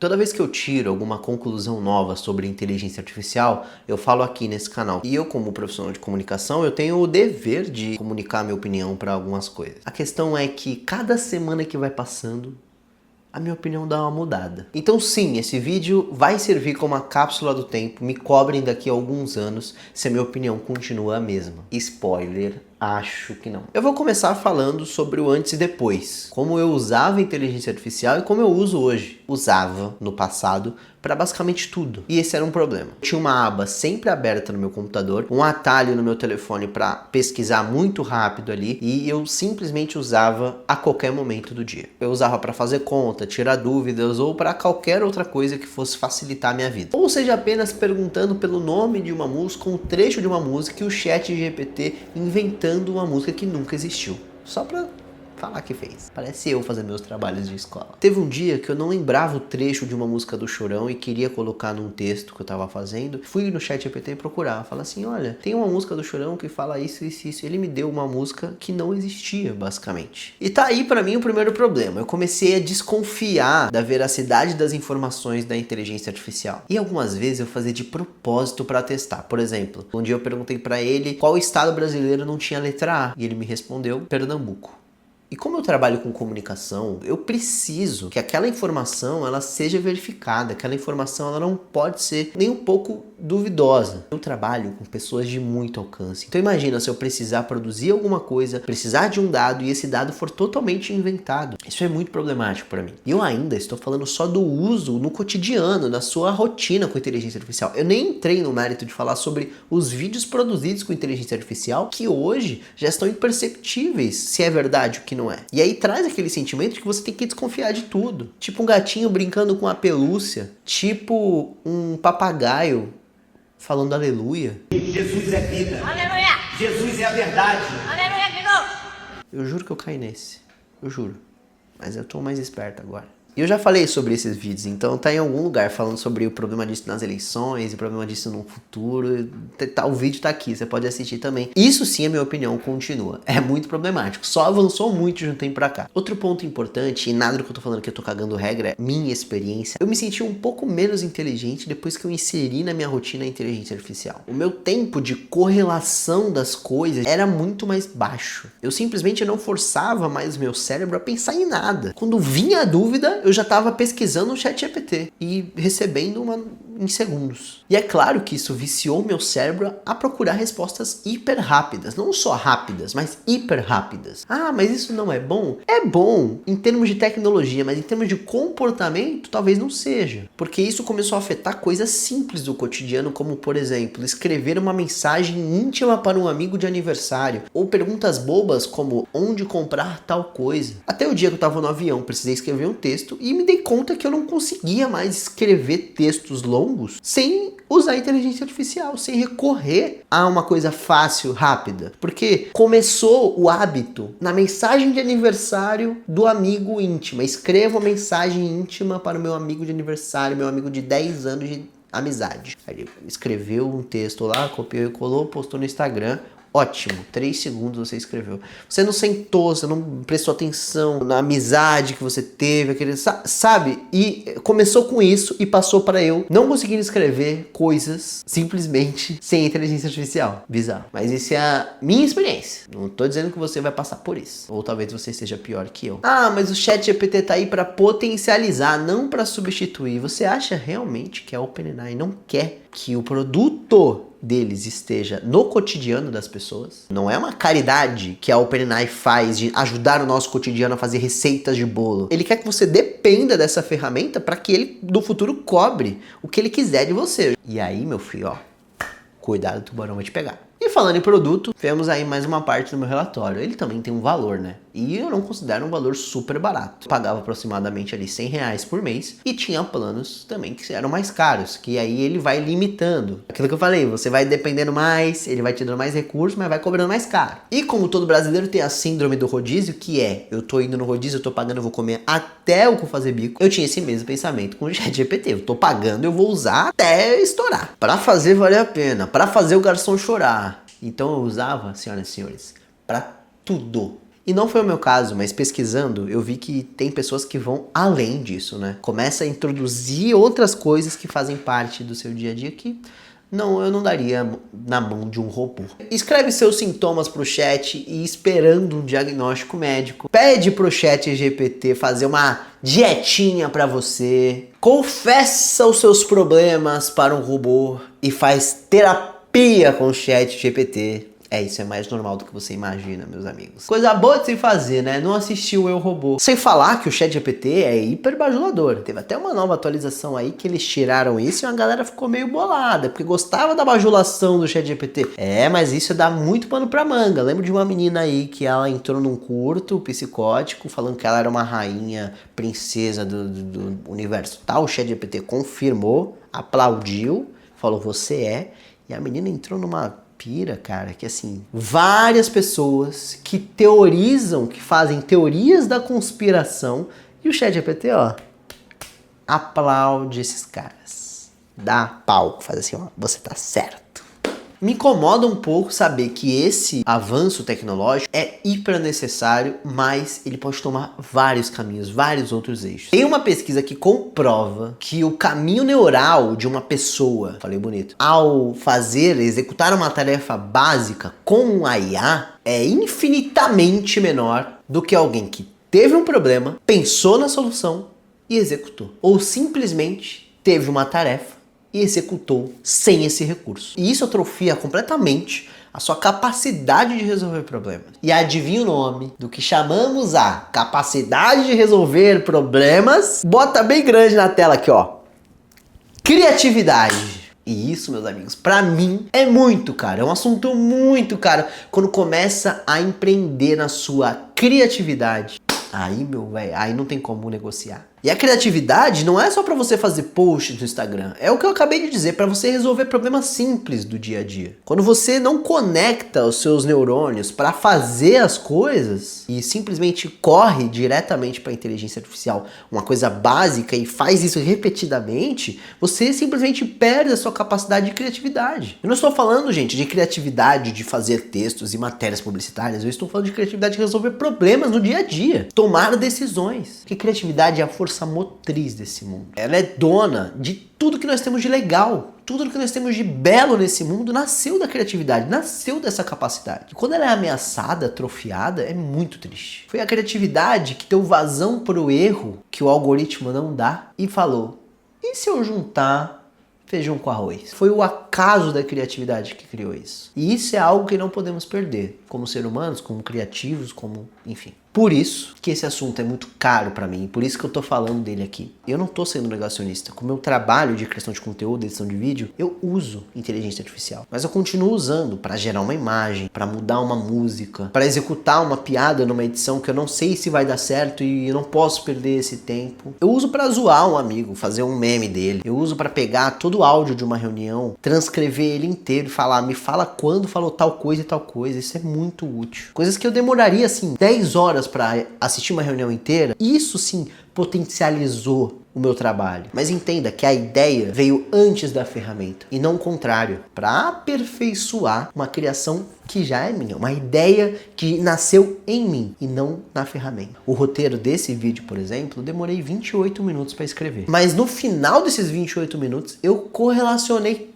Toda vez que eu tiro alguma conclusão nova sobre inteligência artificial, eu falo aqui nesse canal. E eu, como profissional de comunicação, eu tenho o dever de comunicar minha opinião para algumas coisas. A questão é que cada semana que vai passando, a minha opinião dá uma mudada. Então sim, esse vídeo vai servir como uma cápsula do tempo. Me cobrem daqui a alguns anos se a minha opinião continua a mesma. Spoiler, acho que não. Eu vou começar falando sobre o antes e depois. Como eu usava a inteligência artificial e como eu uso hoje. Usava no passado para basicamente tudo. E esse era um problema. Tinha uma aba sempre aberta no meu computador, um atalho no meu telefone para pesquisar muito rápido ali, e eu simplesmente usava a qualquer momento do dia. Eu usava para fazer conta, tirar dúvidas ou para qualquer outra coisa que fosse facilitar a minha vida. Ou seja, apenas perguntando pelo nome de uma música, um trecho de uma música e o ChatGPT inventando uma música que nunca existiu. Só para falar que fez. Parece eu fazendo meus trabalhos de escola. Teve um dia que eu não lembrava o trecho de uma música do Chorão e queria colocar num texto que eu tava fazendo. Fui no ChatGPT procurar. Fala assim, olha, tem uma música do Chorão que fala isso, isso, isso. Ele me deu uma música que não existia, basicamente. E tá aí pra mim o primeiro problema. Eu comecei a desconfiar da veracidade das informações da inteligência artificial. E algumas vezes eu fazia de propósito pra testar. Por exemplo, um dia eu perguntei pra ele qual estado brasileiro não tinha letra A. E ele me respondeu, Pernambuco. E como eu trabalho com comunicação, eu preciso que aquela informação ela seja verificada, aquela informação ela não pode ser nem um pouco duvidosa. Eu trabalho com pessoas de muito alcance. Então imagina se eu precisar produzir alguma coisa, precisar de um dado e esse dado for totalmente inventado. Isso é muito problemático para mim. E eu ainda estou falando só do uso no cotidiano, na sua rotina com inteligência artificial. Eu nem entrei no mérito de falar sobre os vídeos produzidos com inteligência artificial que hoje já estão imperceptíveis se é verdade o que não é. E aí traz aquele sentimento de que você tem que desconfiar de tudo. Tipo um gatinho brincando com a pelúcia. Tipo um papagaio falando aleluia. Jesus é vida. Aleluia! Jesus é a verdade. Aleluia de novo! Eu juro que eu caí nesse. Eu juro. Mas eu tô mais esperto agora. E eu já falei sobre esses vídeos, então tá em algum lugar falando sobre o problema disso nas eleições, o problema disso no futuro. O vídeo tá aqui, você pode assistir também. Isso sim, a minha opinião, continua. É muito problemático, só avançou muito de um tempo pra cá. Outro ponto importante, e nada do que eu tô falando que eu tô cagando regra, é minha experiência. Eu me senti um pouco menos inteligente depois que eu inseri na minha rotina a inteligência artificial. O meu tempo de correlação das coisas era muito mais baixo. Eu simplesmente não forçava mais o meu cérebro a pensar em nada. Quando vinha a dúvida, eu já estava pesquisando no ChatGPT e recebendo uma em segundos. E é claro que isso viciou meu cérebro a procurar respostas hiper rápidas. Não só rápidas, mas hiper rápidas. Ah, mas isso não é bom? É bom em termos de tecnologia, mas em termos de comportamento, talvez não seja. Porque isso começou a afetar coisas simples do cotidiano, como, por exemplo, escrever uma mensagem íntima para um amigo de aniversário. Ou perguntas bobas como, onde comprar tal coisa. Até o dia que eu estava no avião, precisei escrever um texto e me dei conta que eu não conseguia mais escrever textos longos sem usar a inteligência artificial, sem recorrer a uma coisa fácil, rápida. Porque começou o hábito na mensagem de aniversário do amigo íntimo. Escreva uma mensagem íntima para o meu amigo de aniversário, meu amigo de 10 anos de amizade. Aí ele escreveu um texto lá, copiou e colou, postou no Instagram. Ótimo, 3 segundos você escreveu. Você não sentou, você não prestou atenção na amizade que você teve, aquele, sabe? E começou com isso e passou para eu não conseguir escrever coisas simplesmente sem inteligência artificial. Bizarro. Mas isso é a minha experiência. Não tô dizendo que você vai passar por isso. Ou talvez você seja pior que eu. Ah, mas o ChatGPT tá aí para potencializar, não para substituir. Você acha realmente que a OpenAI não quer que o produto deles esteja no cotidiano das pessoas? Não é uma caridade que a OpenAI faz de ajudar o nosso cotidiano a fazer receitas de bolo. Ele quer que você dependa dessa ferramenta para que ele, no futuro, cobre o que ele quiser de você. E aí, meu filho, ó, cuidado, o tubarão vai te pegar. E falando em produto, vemos aí mais uma parte do meu relatório. Ele também tem um valor, né? E eu não considero um valor super barato. Eu pagava aproximadamente ali R$100 por mês e tinha planos também que eram mais caros, que aí ele vai limitando. Aquilo que eu falei, você vai dependendo mais, ele vai te dando mais recursos, mas vai cobrando mais caro. E como todo brasileiro tem a síndrome do rodízio, que é, eu tô indo no rodízio, eu tô pagando, eu vou comer até o fazer bico. Eu tinha esse mesmo pensamento com o ChatGPT. Eu tô pagando, eu vou usar até estourar. Pra fazer valer a pena, pra fazer o garçom chorar. Então eu usava, senhoras e senhores, pra tudo. E não foi o meu caso, mas pesquisando, eu vi que tem pessoas que vão além disso, né? Começa a introduzir outras coisas que fazem parte do seu dia a dia que não, eu não daria na mão de um robô. Escreve seus sintomas pro chat e esperando um diagnóstico médico. Pede pro chat GPT fazer uma dietinha pra você. Confessa os seus problemas para um robô e faz terapia com o chat GPT. Isso é mais normal do que você imagina, meus amigos. Coisa boa de se fazer, né? Não assistir o Eu, Robô. Sem falar que o ChatGPT é hiper bajulador. Teve até uma nova atualização aí que eles tiraram isso e a galera ficou meio bolada, porque gostava da bajulação do ChatGPT. Mas isso dá muito pano pra manga. Lembro de uma menina aí que ela entrou num curto psicótico, falando que ela era uma rainha, princesa do universo tal. O ChatGPT confirmou, aplaudiu, falou, você é. E a menina entrou numa pira, cara, que assim, várias pessoas que teorizam, que fazem teorias da conspiração, e o ChatGPT, ó, aplaude esses caras. Dá palco, faz assim, ó, você tá certo. Me incomoda um pouco saber que esse avanço tecnológico é hiper necessário, mas ele pode tomar vários caminhos, vários outros eixos. Tem uma pesquisa que comprova que o caminho neural de uma pessoa, falei bonito, ao executar uma tarefa básica com a IA é infinitamente menor do que alguém que teve um problema, pensou na solução e executou. Ou simplesmente teve uma tarefa e executou sem esse recurso. E isso atrofia completamente a sua capacidade de resolver problemas. E adivinha o nome do que chamamos a capacidade de resolver problemas? Bota bem grande na tela aqui, ó. Criatividade. E isso, meus amigos, pra mim é muito caro. É um assunto muito caro. Quando começa a empreender na sua criatividade, aí, meu velho, aí não tem como negociar. E a criatividade não é só para você fazer posts no Instagram. É o que eu acabei de dizer, para você resolver problemas simples do dia a dia. Quando você não conecta os seus neurônios para fazer as coisas e simplesmente corre diretamente para a inteligência artificial, uma coisa básica, e faz isso repetidamente, você simplesmente perde a sua capacidade de criatividade. Eu não estou falando, gente, de criatividade de fazer textos e matérias publicitárias. Eu estou falando de criatividade de resolver problemas no dia a dia. Tomar decisões. Porque criatividade é a força motriz desse mundo. Ela é dona de tudo que nós temos de legal. Tudo que nós temos de belo nesse mundo nasceu da criatividade, nasceu dessa capacidade. E quando ela é ameaçada, atrofiada, é muito triste. Foi a criatividade que deu vazão pro erro que o algoritmo não dá e falou, e se eu juntar feijão com arroz? Foi o acaso da criatividade que criou isso. E isso é algo que não podemos perder, como seres humanos, como criativos, como, enfim. Por isso que esse assunto é muito caro pra mim, por isso que eu tô falando dele aqui. Eu não tô sendo negacionista. Com o meu trabalho de criação de conteúdo, edição de vídeo, eu uso inteligência artificial. Mas eu continuo usando pra gerar uma imagem, pra mudar uma música, pra executar uma piada numa edição que eu não sei se vai dar certo e eu não posso perder esse tempo. Eu uso pra zoar um amigo, fazer um meme dele. Eu uso pra pegar todo o áudio de uma reunião, transcrever ele inteiro e falar, me fala quando falou tal coisa e tal coisa. Isso é muito útil. Coisas que eu demoraria, assim, 10 horas para assistir uma reunião inteira, isso sim potencializou o meu trabalho. Mas entenda que a ideia veio antes da ferramenta e não o contrário, para aperfeiçoar uma criação que já é minha, uma ideia que nasceu em mim e não na ferramenta. O roteiro desse vídeo, por exemplo, eu demorei 28 minutos para escrever. Mas no final desses 28 minutos, eu correlacionei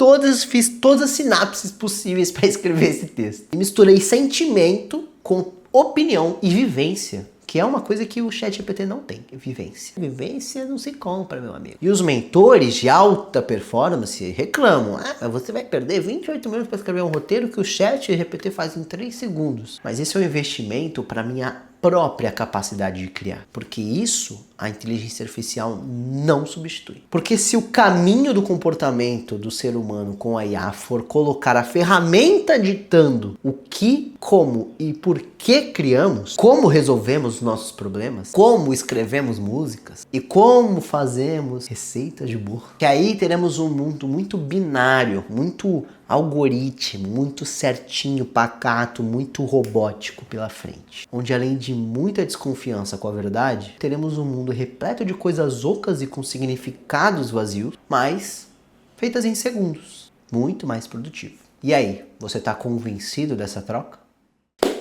fiz todas as sinapses possíveis para escrever esse texto. E misturei sentimento com opinião e vivência, que é uma coisa que o ChatGPT não tem, vivência. Vivência não se compra, meu amigo. E os mentores de alta performance reclamam, você vai perder 28 minutos para escrever um roteiro que o ChatGPT faz em 3 segundos. Mas esse é um investimento para minha própria capacidade de criar, porque isso a inteligência artificial não substitui. Porque se o caminho do comportamento do ser humano com a IA for colocar a ferramenta ditando o que, como e por que criamos, como resolvemos os nossos problemas, como escrevemos músicas e como fazemos receitas de bolo, que aí teremos um mundo muito binário, muito algoritmo, muito certinho, pacato, muito robótico pela frente. Onde além de muita desconfiança com a verdade, teremos um mundo repleto de coisas ocas e com significados vazios, mas feitas em segundos. Muito mais produtivo. E aí, você tá convencido dessa troca?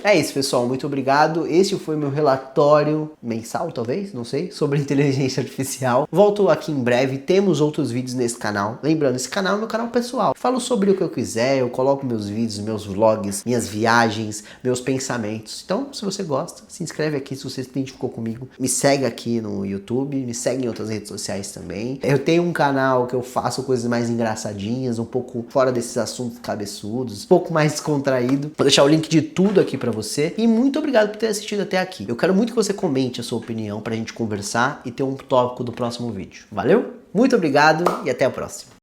É isso, pessoal. Muito obrigado. Esse foi meu relatório mensal, talvez, não sei, sobre inteligência artificial. Volto aqui em breve. Temos outros vídeos nesse canal. Lembrando, esse canal é meu canal pessoal. Falo sobre o que eu quiser, eu coloco meus vídeos, meus vlogs, minhas viagens, meus pensamentos. Então, se você gosta, se inscreve aqui se você se identificou comigo. Me segue aqui no YouTube, me segue em outras redes sociais também. Eu tenho um canal que eu faço coisas mais engraçadinhas, um pouco fora desses assuntos cabeçudos, um pouco mais descontraído. Vou deixar o link de tudo aqui pra você. E muito obrigado por ter assistido até aqui. Eu quero muito que você comente a sua opinião pra gente conversar e ter um tópico do próximo vídeo. Valeu? Muito obrigado e até a próxima.